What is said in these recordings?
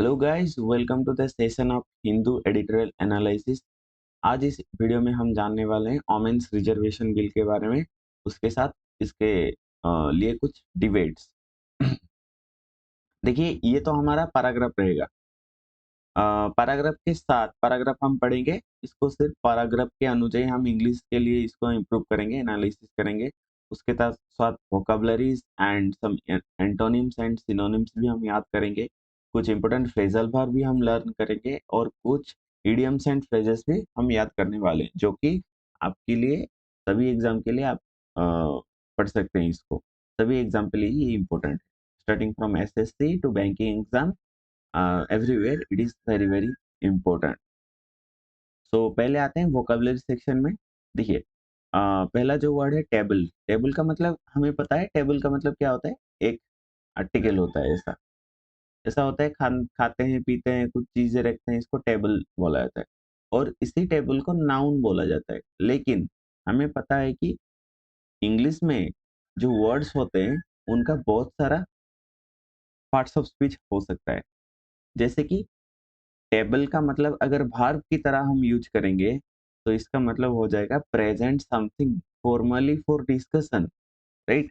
Hello guys, welcome to the session of Hindu editorial analysis. आज इस video में हम जानने वाले हैं वोमेन्स रिजर्वेशन बिल के बारे में, उसके साथ इसके लिए कुछ डिबेट्स। देखिए, ये तो हमारा पैराग्राफ रहेगा। पैराग्राफ के साथ पैराग्राफ हम पढ़ेंगे, इसको सिर्फ पैराग्राफ के अनुଯାयी हम इंग्लिश के लिए इसको इम्प्रूव करेंगे, एनालिसिस करेंगे। उसके साथ साथ vocabularies and some antonyms and synonyms भी हम याद करेंगे। कुछ इंपॉर्टेंट फ्रेजल वर्ब भी हम लर्न करेंगे और कुछ इडियम्स एंड फ्रेजेस भी हम याद करने वाले हैं, जो कि आपके लिए सभी एग्जाम के लिए आप पढ़ सकते हैं इसको। सभी एग्जाम के लिए ये इम्पोर्टेंट है, starting from SSC to banking exam. everywhere it is very important। So पहले आते हैं वोकेबलरी सेक्शन में। देखिए, पहला जो वर्ड है टेबल। टेबल का मतलब हमें पता है, टेबल का मतलब क्या होता है? एक आर्टिकल होता है। ऐसा ऐसा होता है, खाते हैं पीते हैं कुछ चीजें रखते हैं, इसको टेबल बोला जाता है। और इसी टेबल को नाउन बोला जाता है। लेकिन हमें पता है कि इंग्लिश में जो वर्ड्स होते हैं उनका बहुत सारा पार्ट्स ऑफ स्पीच हो सकता है। जैसे कि टेबल का मतलब अगर वर्ब की तरह हम यूज करेंगे तो इसका मतलब हो जाएगा present something formally for discussion. Right,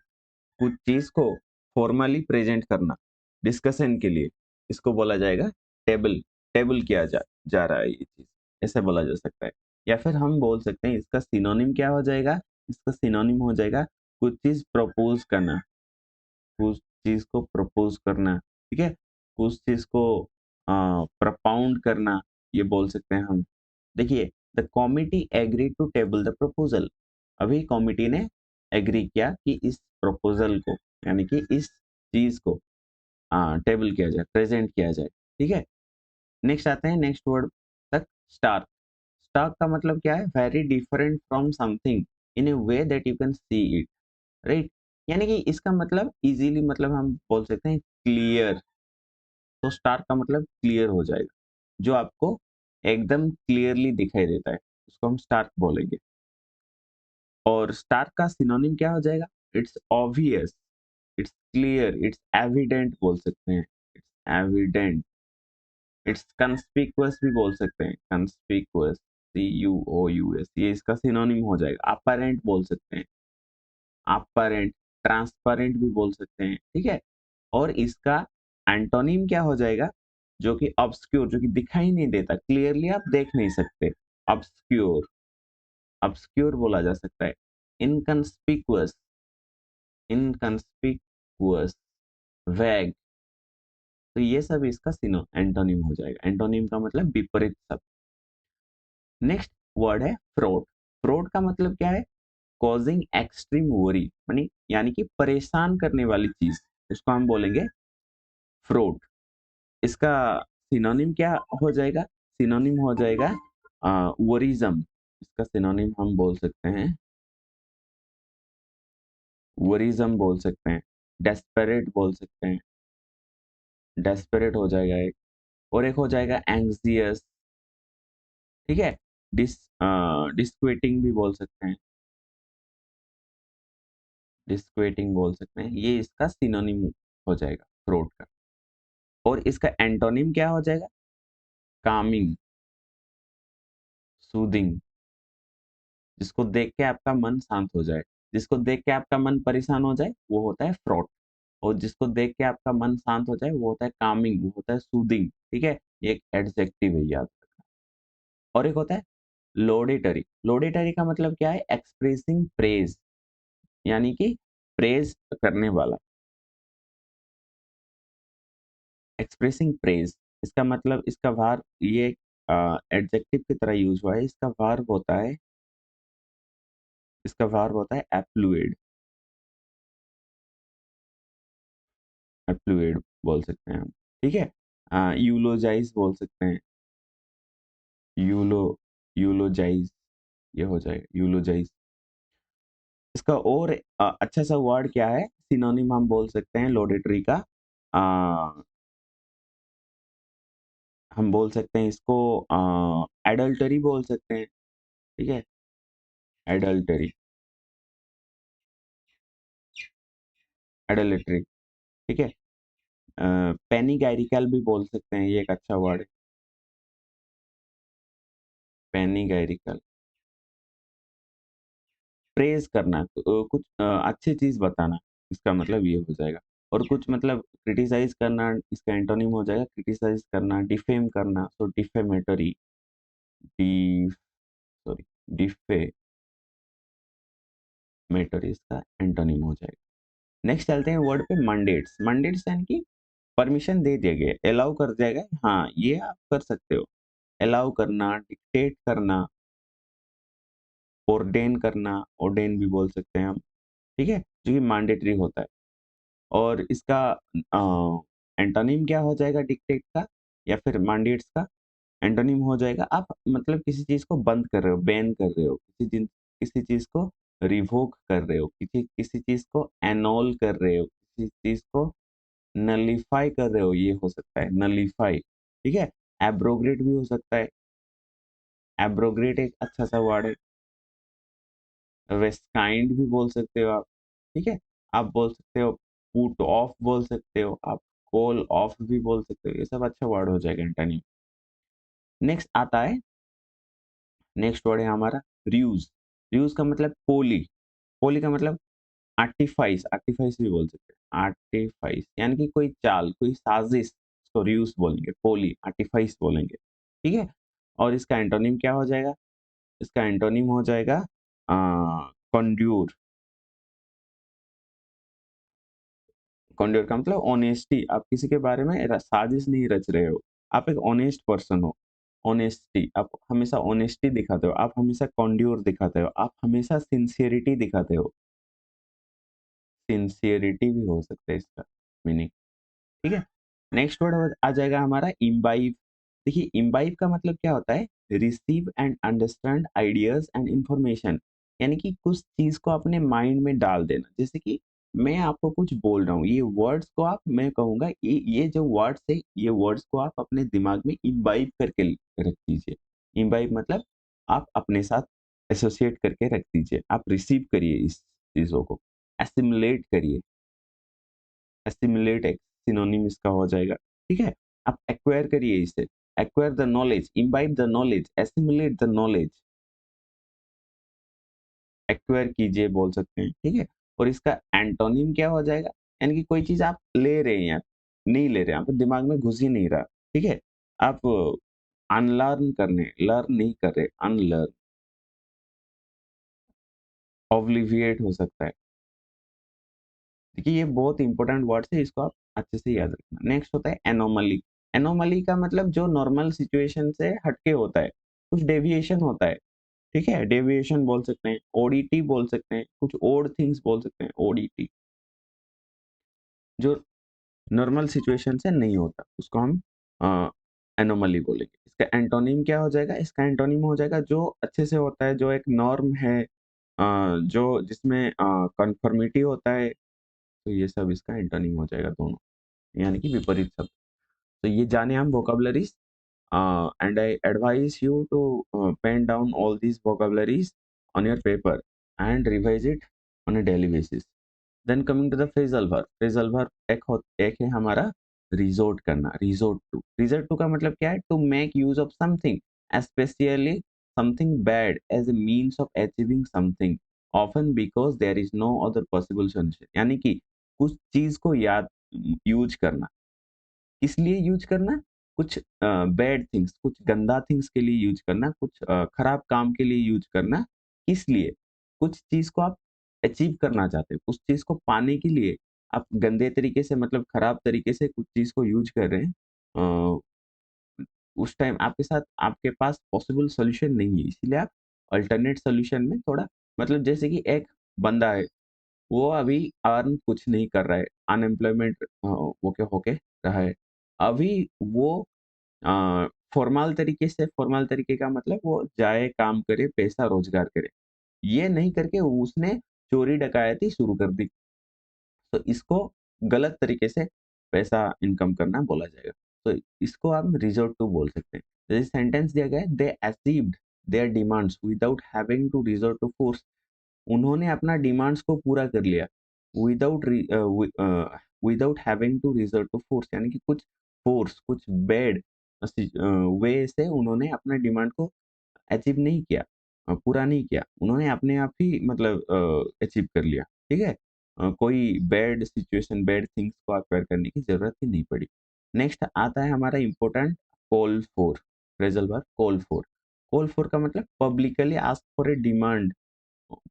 कुछ चीज को फॉर्मली प्रेजेंट करना डिस्कशन के लिए, इसको बोला जाएगा टेबल। टेबल किया जा रहा है ये चीज, ऐसे बोला जा सकता है। या फिर हम बोल सकते हैं इसका सिनोनिम क्या हो जाएगा? इसका सिनोनिम हो जाएगा कुछ चीज प्रपोज करना। कुछ चीज को प्रपोज करना, ठीक है, कुछ चीज को प्रपाउंड करना, ये बोल सकते हैं हम। देखिए, the committee agree to table the proposal. अभी कॉमिटी ने एग्री किया कि इस प्रपोजल को, यानी कि इस चीज को टेबल किया जाए, प्रेजेंट किया जाए। ठीक है, नेक्स्ट आते हैं नेक्स्ट वर्ड तक। स्टार्क। स्टार्क का मतलब क्या है? Very different from something in A way that you can see it. Right, यानी कि इसका मतलब इजीली, मतलब हम बोल सकते हैं क्लियर। तो स्टार का मतलब क्लियर हो जाएगा, जो आपको एकदम क्लियरली दिखाई देता है, उसको हम स्टार बोलेंगे। और स्टार का सिनोनिम क्या हो जाएगा? It's obvious, it's clear, it's evident बोल सकते हैं। इट्स एविडेंट, इट्स कंस्पिकुअस भी बोल सकते हैं। कंस्पिकुअस, CUOUS, ये इसका सिनोनिम हो जाएगा। अपरेंट बोल सकते हैं, अपरेंट। ट्रांसपेरेंट भी बोल सकते हैं, ठीक है। और इसका एंटोनिम क्या हो जाएगा? जो कि ऑब्सक्योर, जो कि दिखाई नहीं देता, क्लियरली आप देख नहीं सकते। ऑब्सक्योर, ऑब्सक्योर बोला जा सकता है। इनकंस्पिकुअस, इनकंस्पिकुअस, वैग। तो ये सब इसका सिनो एंटोनिम हो जाएगा। एंटोनिम का मतलब विपरीत शब्द। नेक्स्ट वर्ड है फ्रॉड। फ्रॉड का मतलब क्या है? कॉजिंग एक्सट्रीम वरी, यानी कि परेशान करने वाली चीज, इसको हम बोलेंगे फ्रॉड। इसका सिनोनिम क्या हो जाएगा? सिनोनिम हो जाएगा वरिज्म। इसका सिनोनिम हम बोल सकते हैं, वरिज्म बोल सकते हैं। डेस्परेट बोल सकते हैं, डेस्परेट हो जाएगा एक। और एक हो जाएगा एंग्जियस, ठीक है। डिस्क्वेटिंग भी बोल सकते हैं, डिस्क्वेटिंग बोल सकते हैं। ये इसका सिनोनिम हो जाएगा फ्रॉड का। और इसका एंटोनिम क्या हो जाएगा? कामिंग, सूदिंग। जिसको देख के आपका मन शांत हो जाए, जिसको देख के आपका मन परेशान हो जाए, वो होता है फ्रॉड। और जिसको देख के आपका मन शांत हो जाए, वो होता है कामिंग, वो होता है सूदिंग। ठीक है, ये एक एडजेक्टिव है, याद रखना। और एक होता है लोडेटरी। लोडेटरी का मतलब क्या है? एक्सप्रेसिंग प्रेज, यानी कि प्रेज करने वाला। एक्सप्रेसिंग प्रेज, इसका मतलब, इसका भार, ये एडजेक्टिव की तरह यूज हुआ है। इसका भार होता है, इसका भार होता है एप्लुएड। एप्लुएड बोल सकते हैं हम, ठीक है। यूलोजाइज बोल सकते हैं, यूलो, यूलोजाइज, ये हो जाएगा यूलोजाइज। इसका और अच्छा सा वर्ड क्या है? सिनोनिम हम बोल सकते हैं लोडेटरी का। हम बोल सकते हैं इसको एडल्टरी बोल सकते हैं, ठीक है। एडल्टरी, एडल्टरी, ठीक है। पैनिगैरिकल भी बोल सकते हैं, ये एक अच्छा वर्ड है, पैनिगैरिकल। प्रेज़ करना, कुछ अच्छी चीज़ बताना, इसका मतलब ये हो जाएगा। और कुछ मतलब क्रिटिसाइज़ करना, इसका एंटोनिम हो जाएगा क्रिटिसाइज़ करना, डिफेम करना, तो डिफेमेटरी, डी सॉरी डिफेमेटरी इसका एंटोनिम हो जाएगा। नेक्स्ट चलते हैं वर्ड पे मंडेट्स। मंडेट्स यानी कि परमिशन दे दिया गया, अलाउ कर दिया गया, हाँ, ये आप कर सकते हो। अलाउ करना, डिक्टेट करना, ऑर्डेन करना, ऑर्डेन भी बोल सकते हैं हम, ठीक है? जो कि मैंडेटरी होता है। और इसका एंटोनिम क्या हो जाएगा डिक्टेट का या फिर मैंडेट्स का? एंटोनिम हो जाएगा आप मतलब किसी चीज़ को बंद कर रहे हो, बैन कर रहे हो, किसी चीज़ को रिवोक कर रहे हो, किसी किसी चीज़ को एनोल कर रहे हो, किसी चीज़ को नलिफाई कर रहे हो, ये हो सकता है नलिफाई, ठीक है? एब्रोगेट भी हो सकता है, एब्रोगेट एक अच्छा-सा वर्ड है। वेस्टकाइंड भी बोल सकते हो आप, ठीक है? आप बोल सकते हो पुट ऑफ बोल सकते हो, आप कॉल ऑफ भी बोल सकते हो, ये सब अच्छा वर्ड हो जाएगा एंटोनिम। नेक्स्ट आता है, नेक्स्ट वर्ड है हमारा र्यूज़। र्यूज़ का मतलब पोली, पोली का मतलब आर्टिफाइस, आर्टिफाइस भी बोल सकते हैं, आर्टिफाइस यानी कि कोई चाल, कोई साजिश, इसको र्यूज़ बोलेंगे, पोली, आर्टिफाइस बोलेंगे, ठीक है? और इसका एंटोनिम क्या हो जाएगा? इसका एंटोनिम हो जाएगा कॉन्ड्यूर। कॉन्डोर का मतलब ऑनेस्टी, आप किसी के बारे में साजिश नहीं रच रहे हो, आप एक ऑनेस्ट पर्सन हो। ऑनेस्टी, आप हमेशा ऑनेस्टी दिखाते हो, आप हमेशा कॉन्ड्योर दिखाते हो, आप हमेशा सिंसियरिटी दिखाते हो। सिंसियरिटी भी हो सकता है इसका मीनिंग, ठीक है? नेक्स्ट वर्ड आ जाएगा हमारा इम्बाइब। देखिए इम्बाइब का मतलब क्या होता है? Receive and understand ideas and information, यानी कि कुछ चीज को अपने माइंड में डाल देना। जैसे कि मैं आपको कुछ बोल रहा हूँ, ये वर्ड्स को आप, मैं कहूंगा ये जो वर्ड्स है, ये वर्ड्स को आप अपने दिमाग में इम्बाइब करके रख दीजिए। इम्बाइब मतलब आप अपने साथ एसोसिएट करके रख दीजिए, आप रिसीव करिए इस चीजों को, एसिमुलेट करिए। एसिमुलेट एक सिनोनिम इसका हो जाएगा, ठीक है? आप एक्वायर करिए इसे, acquire the knowledge, imbibe the knowledge, assimilate the knowledge, acquire कीजिए बोल सकते हैं, ठीक है? और इसका एंटोनिम क्या हो जाएगा? यानी कि कोई चीज़ आप ले रहे हैं, नहीं ले रहे हैं, आपके दिमाग में घुस ही नहीं रहा, ठीक है? आप अनलर्न करने, लर्न नहीं कर रहे, अनलर्न, ऑब्लिविएट हो सकता है। देखिए ये बहुत इंपॉर्टेंट वर्ड्स है, इसको आप अच्छे से याद रखना। नेक्स्ट होता है एनोमली। एनोमली का मतलब जो नॉर्मल सिचुएशन से हटके होता है, कुछ डेविएशन होता है, ठीक है? डेविएशन बोल सकते हैं, ओडीटी बोल सकते हैं, कुछ ओड थिंग्स बोल सकते हैं, ओडीटी, जो नॉर्मल सिचुएशन से नहीं होता, उसको हम एनोमली बोलेंगे। इसका एंटोनिम क्या हो जाएगा? इसका एंटोनिम हो जाएगा जो अच्छे से होता है, जो एक नॉर्म है, जो जिसमें कन्फर्मिटी होता है, तो ये सब इसका एंटोनिम हो जाएगा दोनों, यानी कि विपरीत शब्द। तो ये जाने हम vocabularies, and I advise you to pen down all these vocabularies on your paper and revise it on a daily basis. Then coming to the phrasal verb, phrasal verb एक है हमारा resort करना, resort to का मतलब क्या है? To make use of something, especially something bad, as a means of achieving something, often because there is no other possible solution। यानी कि कुछ चीज को याद यूज करना, इसलिए यूज़ करना, कुछ बैड थिंग्स, कुछ गंदा थिंग्स के लिए यूज़ करना, कुछ खराब काम के लिए यूज़ करना, इसलिए कुछ चीज़ को आप अचीव करना चाहते हो, उस चीज़ को पाने के लिए आप गंदे तरीके से मतलब खराब तरीके से कुछ चीज़ को यूज़ कर रहे हैं। अ, उस टाइम आपके साथ आपके पास पॉसिबल सॉल्यूशन नहीं है, इसीलिए आप अल्टरनेट सॉल्यूशन में थोड़ा मतलब जैसे कि एक बंदा है, वो अभी अर्न कुछ नहीं कर रहा है, अनएम्प्लॉयमेंट वो क्या होके रहा है। अभी वो फॉर्मल तरीके से, फॉर्मल तरीके का मतलब वो जाए, काम करे, पैसा रोज़गार करे। ये नहीं करके उसने चोरी-डकायती शुरू कर दी। तो इसको गलत तरीके से पैसा इनकम करना बोला जाएगा। तो इसको आप रिसोर्ट टू बोल सकते हैं। जैसे सेंटेंस दिया गया है, they achieved their demands without having to resort to force. उन्होंने अपना डिमांड्स को पूरा कर लिया without without having to resort to force, यानी कि कुछ फोर्स, कुछ बैड वे से उन्होंने अपने डिमांड को अचीव नहीं किया, पूरा नहीं किया, उन्होंने अपने आप ही मतलब अचीव कर लिया, ठीक है। कोई बैड सिचुएशन, बैड थिंग्स को एक्वायर करने की जरूरत ही नहीं पड़ी। नेक्स्ट आता है हमारा important call for, phrasal verb call for. Call for का मतलब publicly ask for a demand,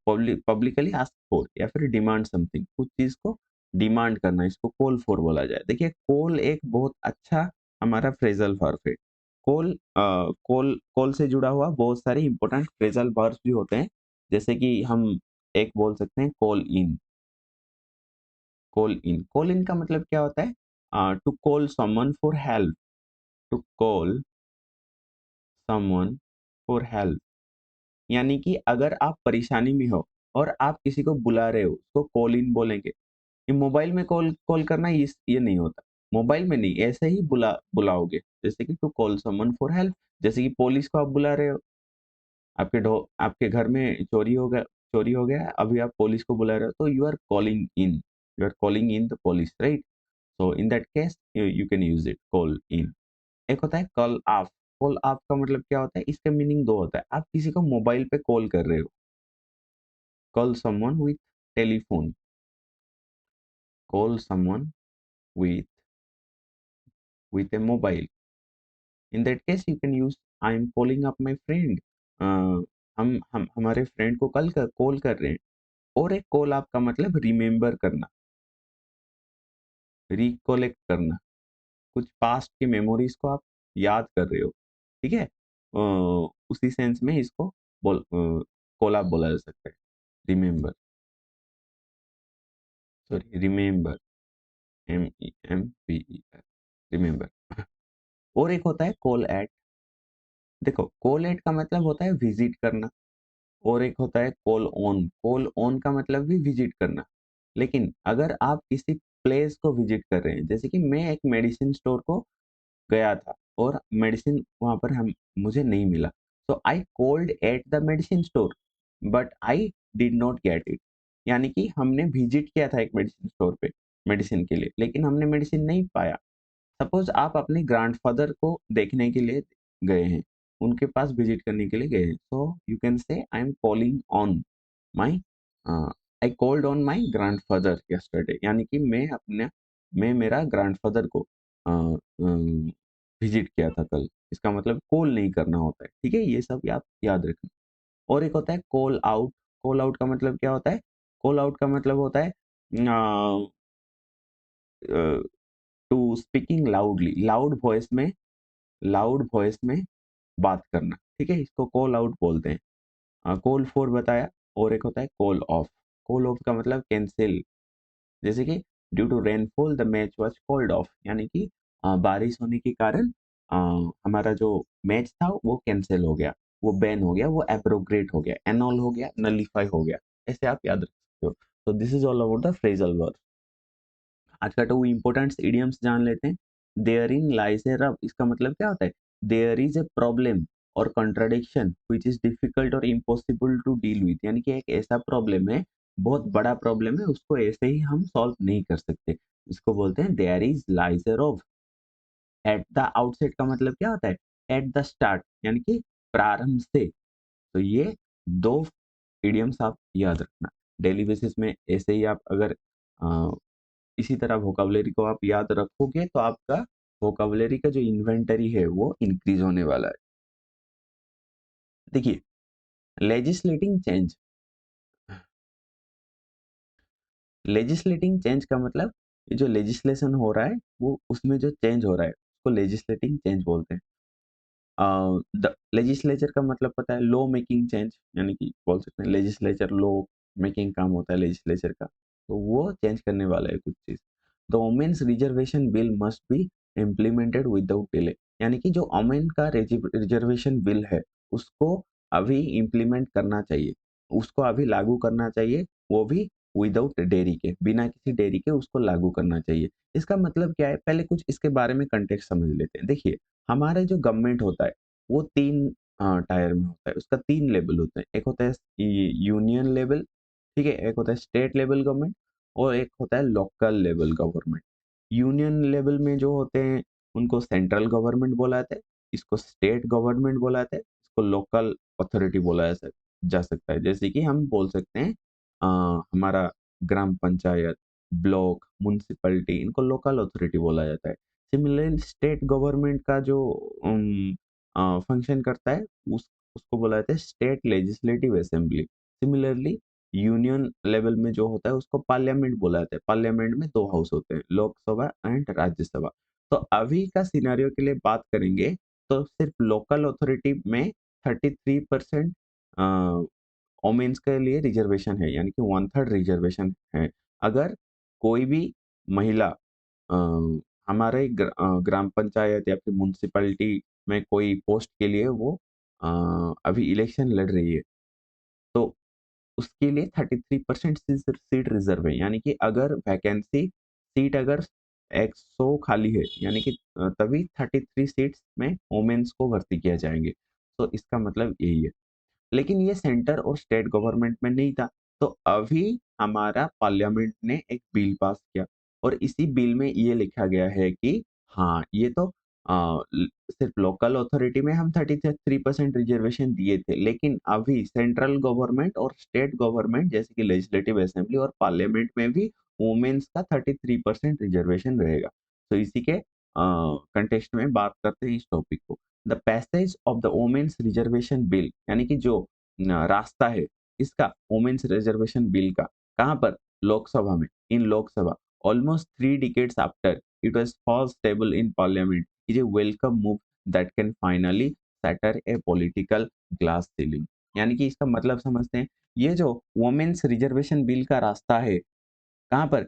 publicly ask for या फिर डिमांड समथिंग, कुछ चीज को डिमांड करना, इसको कॉल फॉर बोला जाए। देखिए कॉल एक बहुत अच्छा हमारा फ्रेजल वर्ब है। कॉल कॉल कॉल से जुड़ा हुआ बहुत सारे इंपॉर्टेंट फ्रेजल वर्ब्स भी होते हैं, जैसे कि हम एक बोल सकते हैं call in. Call in, call in का मतलब क्या होता है? To call someone for help, to call someone for help, यानी कि अगर आप परेशानी में हो और आप किसी को बुला रहे हो, उसको कॉल इन बोलेंगे। ये मोबाइल में कॉल कॉल करना ये नहीं होता, मोबाइल में नहीं, ऐसे ही बुलाओगे, जैसे कि to call someone for help. जैसे कि पुलिस को आप बुला रहे हो, आपके घर में चोरी हो गया, अभी आप पुलिस को बुला रहे हो, तो you are calling in the police, right. So in that case you can use it, call in. एक होता है कॉल ऑफ। कॉल ऑफ का मतलब क्या होता है? इसका मीनिंग दो होता है। आप किसी को मोबाइल पे कॉल कर रहे हो, call someone with telephone, call someone with a mobile, in that case you can use I am calling up my friend। हम हमारे फ्रेंड को कॉल कर रहे हैं। और एक कॉल आपका मतलब रिमेम्बर करना, रिकोलेक्ट करना, कुछ पास्ट की मेमोरीज को आप याद कर रहे हो, ठीक है। उसी सेंस में इसको कॉल आप बोला जा सकता है, remember, sorry remember, MEMBER, remember. और एक होता है कॉल एट। देखो कॉल एट का मतलब होता है विजिट करना, और एक होता है कॉल ऑन। कॉल ऑन का मतलब भी विजिट करना। लेकिन अगर आप किसी प्लेस को विजिट कर रहे हैं, जैसे कि मैं एक मेडिसिन स्टोर को गया था और मेडिसिन वहां पर हम मुझे नहीं मिला, तो I called at the medicine store but I did not get it, यानी कि हमने विजिट किया था एक मेडिसिन स्टोर पे मेडिसिन के लिए, लेकिन हमने मेडिसिन नहीं पाया। सपोज आप अपने ग्रैंडफादर को देखने के लिए गए हैं, उनके पास विजिट करने के लिए गए हैं, so you can say I am calling on my, I called on my grandfather yesterday, यानी कि मैं मेरा ग्रैंडफादर को विजिट किया था कल। इसका मतलब कॉल नहीं करना होता है, ठीक है, ये सब आप याद रखना। और एक होता है कॉल आउट। कॉल आउट का मतलब क्या होता है? कॉल आउट का मतलब होता है to speaking loudly, loud voice में बात करना, ठीक है, इसको कॉल आउट बोलते हैं। कॉल फॉर बताया। और एक होता है कॉल ऑफ। कॉल ऑफ का मतलब कैंसिल, जैसे कि due to rainfall the match was called off, यानी कि बारिश होने के कारण अ, हमारा जो मैच था वो कैंसिल हो गया, वो बैन हो गया, वो एब्रोगेट हो गया, एनॉल हो गया, नलीफाई हो गया। ऐसे आप याद रख सकते हो। तो this is all about the phrasal verb. आज का टू इम्पोर्टेंट इडियम्स जान लेते हैं। देयर इन लाइज ए रब, इसका मतलब क्या होता है? देयर इज ए प्रॉब्लम और कंट्राडिक्शन विच इज डिफिकल्ट और इम्पॉसिबल टू डील विथ, यानी कि एक ऐसा प्रॉब्लम है, बहुत बड़ा प्रॉब्लम है, उसको ऐसे ही हम सॉल्व नहीं कर सकते। इसको बोलते हैं देयर इज लाइज ए रब। एट द आउटसेट का मतलब क्या होता है? एट द स्टार्ट, यानी कि प्रारंभ से। तो ये दो इडियम्स आप याद रखना डेली बेसिस में। ऐसे ही आप अगर इसी तरह वोकाबुलरी को आप याद रखोगे तो आपका वोकाबुलरी का जो इन्वेंटरी है वो इंक्रीज होने वाला है। देखिए लेजिस्लेटिंग चेंज, लेजिस्लेटिंग चेंज का मतलब ये जो लेजिस्लेशन हो रहा है वो उसमें जो चेंज हो रहा है उसको लेजिस्लेटिंग चेंज बोलते हैं। द लेजिस्लेचर का मतलब पता है, लॉ मेकिंग चेंज, यानी कि बोल सकते हैं लेजिस्लेचर लॉ मेकिंग काम होता है लेजिस्लेचर का, तो वो चेंज करने वाला है कुछ चीज। The women's reservation bill must be implemented without delay, यानी कि जो वुमेन का रिजर्वेशन बिल है उसको अभी इम्प्लीमेंट करना चाहिए, उसको अभी लागू करना चाहिए, वो भी विदाउट डेरी के, बिना किसी डेरी के उसको लागू करना चाहिए। इसका मतलब क्या है? पहले कुछ इसके बारे में कंटेक्स्ट समझ लेते हैं। देखिए हमारे जो गवर्नमेंट होता है वो तीन टायर में होता है, उसका तीन लेवल होता है। एक होता है यूनियन लेवल, ठीक है, एक होता है स्टेट लेवल गवर्नमेंट, और एक होता है local level government. Union level में जो होते हैं उनको सेंट्रल गवर्नमेंट बोला जाता है, इसको स्टेट गवर्नमेंट बोला जाता है, इसको लोकल अथॉरिटी बोला जा सकता है। जैसे कि हम बोल सकते हैं हमारा ग्राम पंचायत, ब्लॉक, म्युनिसिपैलिटी, इनको लोकल अथॉरिटी बोला जाता है। सिमिलरली स्टेट गवर्नमेंट का जो फंक्शन करता है उसको बोला जाता है state legislative assembly. Similarly union level में जो होता है उसको पार्लियामेंट बोला जाता है। पार्लियामेंट में 2 हाउस होते हैं, लोकसभा एंड राज्यसभा। तो अभी का सिनेरियो के लिए बात करेंगे तो सिर्फ लोकल अथॉरिटी में 33% वोमेन्स के लिए रिजर्वेशन है, यानी कि 1/3 रिजर्वेशन है। अगर कोई भी महिला हमारे ग्राम पंचायत या फिर म्युनिसिपैलिटी में कोई पोस्ट के लिए वो अभी इलेक्शन लड़ रही है, तो उसके लिए 33% सीट रिजर्व है, यानी कि अगर वैकेंसी सीट अगर 100 खाली है, यानी कि तभी 33 सीट्स में वोमेन्स को भर्ती किया जाएंगे। तो इसका मतलब यही है। लेकिन ये सेंटर और स्टेट गवर्नमेंट में नहीं था। तो अभी हमारा पार्लियामेंट ने एक बिल पास किया और इसी बिल में ये लिखा गया है कि हाँ, ये तो सिर्फ लोकल अथॉरिटी में हम 33% रिजर्वेशन दिए थे, लेकिन अभी सेंट्रल गवर्नमेंट और स्टेट गवर्नमेंट जैसे कि लेजिस्लेटिव असेंबली और पार्लियामेंट में भी वुमेन्स का 33% रिजर्वेशन रहेगा। तो इसी के कंटेक्स्ट में बात करते हैं इस टॉपिक को। The passage of the women's reservation bill, यानी कि जो रास्ता है इसका वुमेन्स रिजर्वेशन बिल का, कहाँ पर? लोकसभा में, in Lok Sabha. Almost 3 decades after it was first stable in parliament is a welcome move that can finally shatter a political glass ceiling। यानी कि इसका मतलब समझते हैं, ये जो वुमेन्स रिजर्वेशन बिल का रास्ता है कहाँ पर?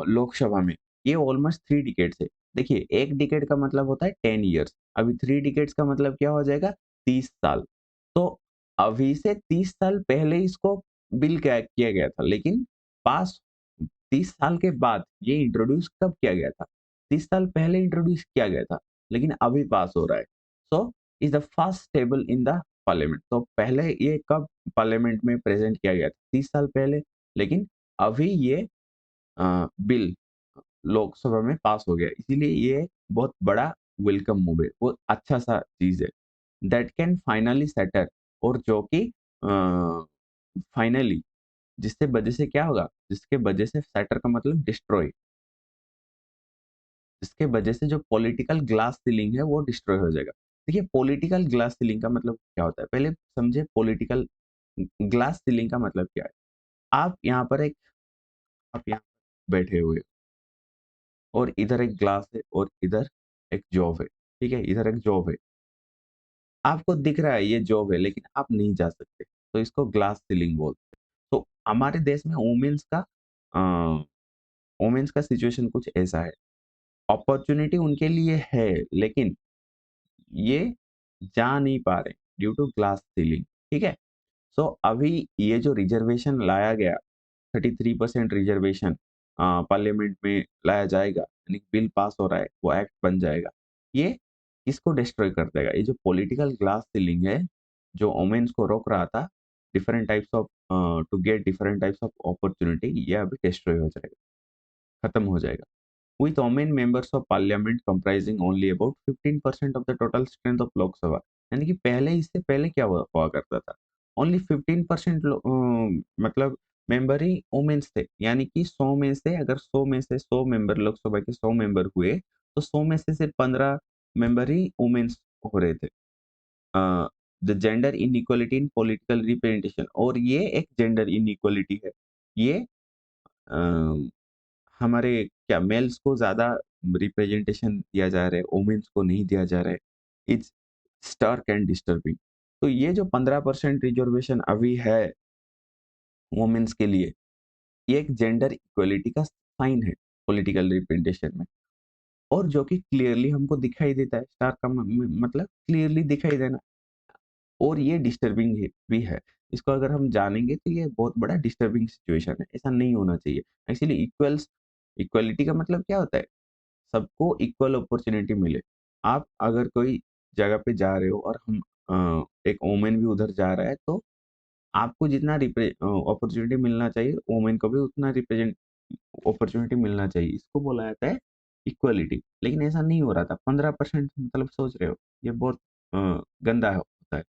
लोकसभा में। ये ऑलमोस्ट 3 डिकेड्स है। देखिए 1 डिकेड का मतलब होता है 10 इयर्स। अभी 3 डिकेड्स का मतलब क्या हो जाएगा? 30 साल। तो अभी से 30 साल पहले इसको बिल क्या किया गया था, लेकिन पास 30 साल के बाद ये इंट्रोड्यूस कब किया गया था? 30 साल पहले इंट्रोड्यूस किया गया था, लेकिन अभी पास हो रहा है। So is the first table in the parliament. तो पहले ये कब पार्लियामेंट में प्रेज़ेंट किया गया था? 30 साल पहले, लेकिन अभी ये बिल लोकसभा में पास हो गया, इसीलिए ये बहुत बड़ा वेलकम मूव है, वो अच्छा सा चीज है दैट कैन फाइनली सेटर। और जो कि फाइनली जिससे वजह से क्या होगा, जिसके वजह से सेटर का मतलब डिस्ट्रॉय, जिसके वजह से जो पॉलिटिकल ग्लास सीलिंग है वो डिस्ट्रॉय हो जाएगा। देखिए पॉलिटिकल ग्लास सीलिंग का मतलब क्या होता है, पहले समझे पॉलिटिकल ग्लास सीलिंग का मतलब क्या है। आप यहाँ पर एक आप यहाँ बैठे हुए और इधर एक ग्लास है और इधर एक जॉब है, ठीक है? इधर एक जॉब है। आपको दिख रहा है ये जॉब है, लेकिन आप नहीं जा सकते, तो इसको ग्लास सीलिंग बोलते हैं। तो हमारे देश में वुमेन्स का सिचुएशन कुछ ऐसा है। अपॉर्च्युनिटी उनके लिए है, लेकिन ये जा नहीं पा रहे ड्यू टू ग्लास सीलिंग, ठीक है? सो अभी ये जो रिजर्वेशन लाया गया, 33% रिजर्वेशन पार्लियामेंट में लाया जाएगा, यानी बिल पास हो रहा है, वो एक्ट बन जाएगा। ये इसको डिस्ट्रॉय कर देगा। ये जो पॉलिटिकल ग्लास सीलिंग है, जो वुमेन्स को रोक रहा था, different types of to get different types of opportunity, ये अभी डिस्ट्रॉय हो जाएगा, खत्म हो जाएगा। With women members of parliament comprising only about 15% of the total strength of Lok Sabha। यानी कि पहले इससे पहले क्या हुआ करता था, ओनली 15% मतलब मेंबर ही वुमेन्स थे, यानी कि 100 में से अगर 100 में से 100 मेंबर लोकसभा के 100 मेंबर हुए तो 100 में से सिर्फ 15 मेंबर ही वुमेन्स हो रहे थे। The gender inequality in political representation, और ये एक जेंडर इनइक्वालिटी है। ये अ, हमारे क्या मेल्स को ज़्यादा रिप्रेजेंटेशन दिया जा रहा है, वुमेन्स को नहीं दिया जा रहा है। It's stark and disturbing. तो ये जो 15% रिजर्वेशन अभी है वुमेन्स के लिए, ये एक जेंडर इक्वालिटी का साइन है पॉलिटिकल रिप्रेजेंटेशन में, और जो कि क्लियरली हमको दिखाई देता है। स्टार का मतलब क्लियरली दिखाई देना, और ये डिस्टर्बिंग भी है। इसको अगर हम जानेंगे तो ये बहुत बड़ा डिस्टर्बिंग सिचुएशन है, ऐसा नहीं होना चाहिए। एक्चुअली इक्वलिटी का मतलब क्या होता है? सबको इक्वल अपॉर्चुनिटी मिले। आप अगर कोई जगह पे जा रहे हो और हम एक वुमन भी उधर जा रहा है, तो आपको जितना अपॉर्चुनिटी मिलना चाहिए वुमेन को भी उतना अपॉर्चुनिटी मिलना चाहिए, इसको बोला जाता है इक्वलिटी। लेकिन ऐसा नहीं हो रहा था। 15% मतलब सोच रहे हो, ये बहुत गंदा होता है।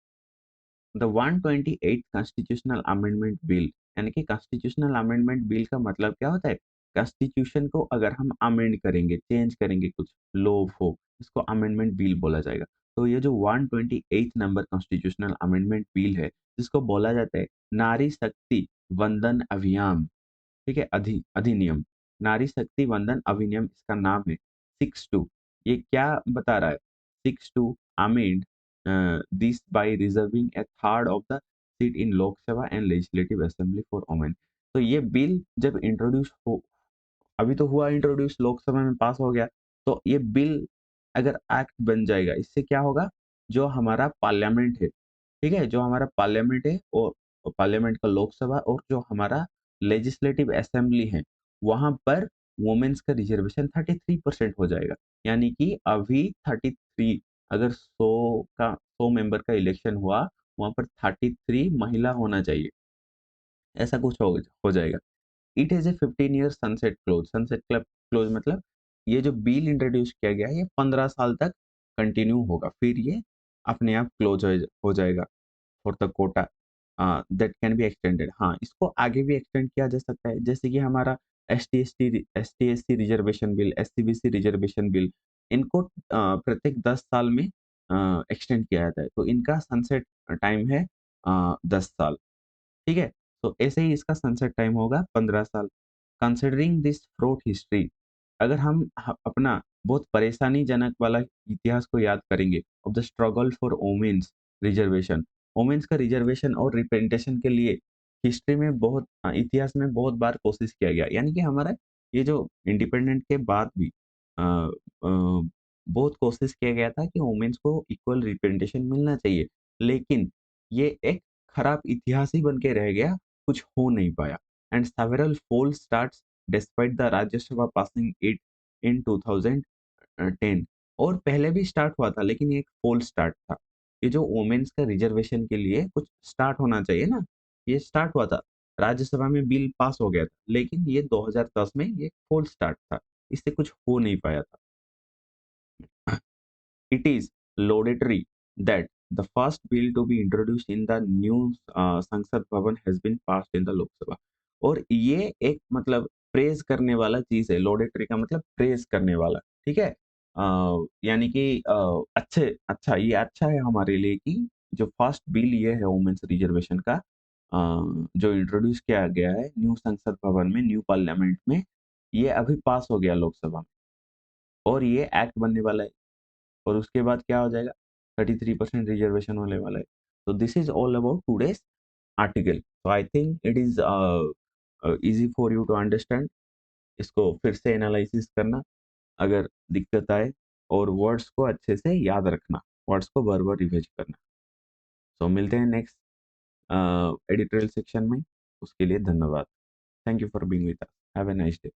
द 128 कॉन्स्टिट्यूशनल अमेंडमेंट बिल, यानी कि कॉन्स्टिट्यूशनल अमेंडमेंट बिल का मतलब क्या होता है? कॉन्स्टिट्यूशन को अगर हम अमेंड करेंगे, चेंज करेंगे, कुछ लॉ हो, इसको अमेंडमेंट बिल बोला जाएगा। तो ये जो 128 नंबर कॉन्स्टिट्यूशनल अमेंडमेंट बिल है, जिसको बोला जाता है नारी शक्ति वंदन अभियान, ठीक है, अधिनियम, नारी शक्ति वंदन अधिनियम इसका नाम है। 62, ये क्या बता रहा है? 62 amend this by reserving A third of the seat in Lok Sabha and legislative assembly for women. तो ये बिल जब इंट्रोड्यूस हो, अभी तो हुआ इंट्रोड्यूस, लोकसभा में पास हो गया, तो ये बिल अगर एक्ट बन जाएगा, इससे क्या होगा? जो हमारा पार्लियामेंट है, ठीक है, जो हमारा पार्लियामेंट है और पार्लियामेंट का लोकसभा और जो हमारा लेजिस्लेटिव असेंबली है, वहां पर वुमेन्स का रिजर्वेशन 33% हो जाएगा। यानी कि अभी 33, अगर 100 मेंबर का इलेक्शन हुआ, वहां पर 33 महिला होना चाहिए, ऐसा कुछ हो जाएगा। It is a 15 year sunset close. Sunset close मतलब ये जो बिल इंट्रोड्यूस किया गया है, ये 15 साल तक कंटिन्यू होगा, फिर ये अपने आप क्लोज हो जाएगा for the quota that can be extended. हाँ, इसको आगे भी एक्सटेंड किया जा सकता है, जैसे कि हमारा S T S C reservation bill, S C B C reservation bill, इनको प्रत्येक 10 साल में एक्सटेंड किया जाता है, तो इनका सनसेट टाइम है 10 साल, ठीक है। तो ऐसे ही इसका सनसेट टाइम होगा 15 साल। कंसिडरिंग दिस फ्रॉड हिस्ट्री, अगर हम अपना बहुत परेशानीजनक वाला इतिहास को याद करेंगे of the struggle for women's reservation, women's का रिजर्वेशन और रिप्रेजेंटेशन के लिए हिस्ट्री में बहुत इतिहास में बहुत बार कोशिश किया गया, यानी कि हमारा ये जो इंडिपेंडेंट के बाद भी बहुत कोशिश किया गया था कि वुमेन्स को इक्वल रिप्रेजेंटेशन मिलना चाहिए, लेकिन ये एक खराब इतिहास ही बन के रह गया, कुछ हो नहीं पाया। And several fall starts despite the Rajya Sabha passing it in 2010, और पहले भी स्टार्ट हुआ था, लेकिन ये एक फॉल स्टार्ट था। ये जो वुमेन्स का रिजर्वेशन के लिए कुछ स्टार्ट होना चाहिए ना, ये स्टार्ट हुआ था, राज्यसभा में बिल पास हो गया था, लेकिन ये 2010 में ये फॉल स्टार्ट था, इससे कुछ हो नहीं पाया था। It is laudatory that the first bill to be introduced in the new Sangsad Bhavan has been passed in the Lok Sabha। और ये एक मतलब प्रेज करने वाला चीज है, लॉडेटरी का मतलब प्रेज करने वाला, ठीक है। यानी कि ये अच्छा है हमारे लिए कि जो फर्स्ट बिल ये है वुमेन्स रिजर्वेशन का, जो इंट्रोड्यूस किया गया है न्यू संसद भवन में, न्यू पार्लियामेंट में, ये अभी पास हो गया लोकसभा में, और ये एक्ट बनने वाला है, और उसके बाद क्या हो जाएगा? 33% रिजर्वेशन होने वाला है। तो this is all about today's article. So I think it is easy for you to understand. इसको फिर से एनालिसिस करना अगर दिक्कत आए, और वर्ड्स को अच्छे से याद रखना, वर्ड्स को बार बार रिवाइज करना। सो मिलते हैं नेक्स्ट एडिटोरियल सेक्शन में, उसके लिए धन्यवाद। Thank you for being with us, have a nice day.